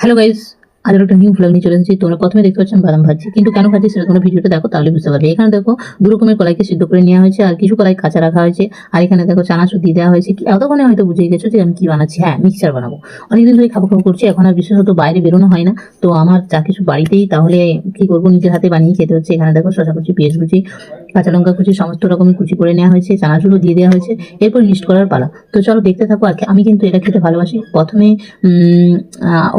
Hello guys, আজের একটা new vlog নিয়ে চলে এসেছি। তোমরা প্রথমে দেখতে পাচ্ছ বাদাম ভাজি, কিন্তু কেন ভাজি সেটা তোমরা ভিডিওটা দেখো তাহলে বুঝতে পারবে। এখানে দেখো দু রকমের কলাইকে সিদ্ধ করে নেওয়া হয়েছে, আর কিছু কলাই কাঁচা রাখা হয়েছে, আর এখানে দেখো চানাচুর দিয়ে দেওয়া হয়েছে। এতক্ষণে হয়তো বুঝে গেছো যে আমি কি বানাচ্ছি। হ্যাঁ, মিক্সচার বানাবো। অনেকদিন ধরে খাবো খাবো করছি, এখন আর বিশেষত বাইরে বেরোনো হয় না, তো আমার যা কিছু বাড়িতেই, তাহলে কি করবো, নিজের হাতে বানিয়ে খেতে হচ্ছে। এখানে দেখো শসা কুচি, পেঁয়াজ কুচি, কাঁচা লঙ্কা কুচি, সমস্ত রকমের কুচি করে নেওয়া হয়েছে, চানাচুরও দিয়ে দেওয়া হয়েছে। এরপর মিক্সড করার পালা। তো চলো দেখতে থাকো। আর আমি কিন্তু এটা খেতে ভালোবাসি। প্রথমে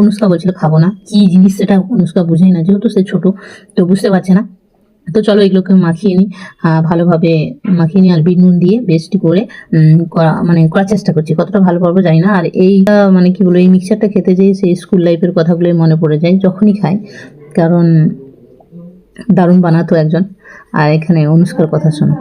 অনুষ্কা বলছিল খাবো না, কি জিনিস সেটা অনুষ্কা বুঝেই না, যেহেতু সে ছোট, তো বুঝতে পারছে না। তো চলো এগুলোকে মাখিয়ে নিই, ভালোভাবে মাখিয়ে নিই, আর বিট নুন দিয়ে বেস্টি করে করার চেষ্টা করছি। কতটা ভালো পারবো জানি না। আর এইটা কি বলবো, এই মিক্সচারটা খেতে যেয়ে সেই স্কুল লাইফের কথাগুলোই মনে পড়ে যায় যখনই খাই, কারণ দারুণ বানাতো একজন। আর এখানে অনুষ্কার কথা শোনো।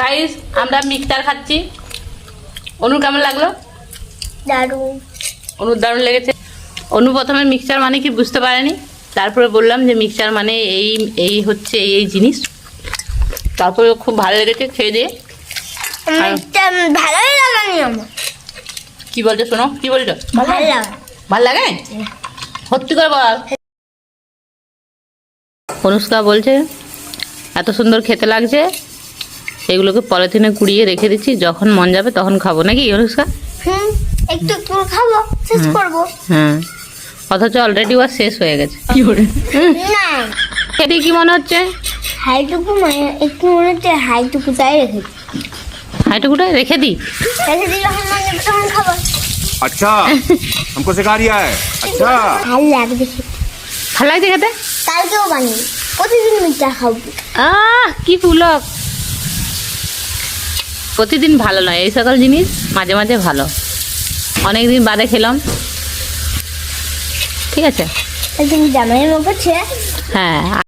গাইস, আমরা মিক্সচার খাচ্ছি। অনুর কেমন লাগলো? দারুণ। অনুর দারুণ লেগেছে। অনু প্রথমে মিক্সচার মানে কি বুঝতে পারেনি, তারপরে বললাম যে মিক্সচার মানে এই এই হচ্ছে এই জিনিস। তারপরে খুব ভালো লেগেছে খেয়ে দিয়ে। ভালোই লাগানি আমার। কি বলছো শোনো, কি বলছো? ভালো লাগে। ভালো লাগে? সত্যি করে বল। অনুষ্কা বলছে এত সুন্দর খেতে লাগছে, এগুলোকে পলিথিনে কুড়িয়ে রেখে দিচ্ছি, যখন মন যাবে তখন খাবো, নাকি অনুষ্কা? একটু একটু খাবো, শেষ করবো। হ্যাঁ, অথচ অলরেডি ওর শেষ হয়ে গেছে। না, খেতে কি মনে হচ্ছে? হাইটুকু একটু মনে হচ্ছে হাইটুকু তাই রেখেছি। হাইটুকুটা রেখে দিই। রেখে দিই, যখন মন যাবে তখন খাবো। अच्छा हमको सिखा रिया है। अच्छा ভালো লাগবে খেতে। ভালো লাগছে খেতে? কালকেও বানিয়ে প্রতিদিন মিঠা খাবো। কি পুলক! প্রতিদিন ভালো নয়, এই সকল জিনিস মাঝে মাঝে ভালো। অনেকদিন বাদে খেলাম, ঠিক আছে। তুমি জামাই করছে। হ্যাঁ।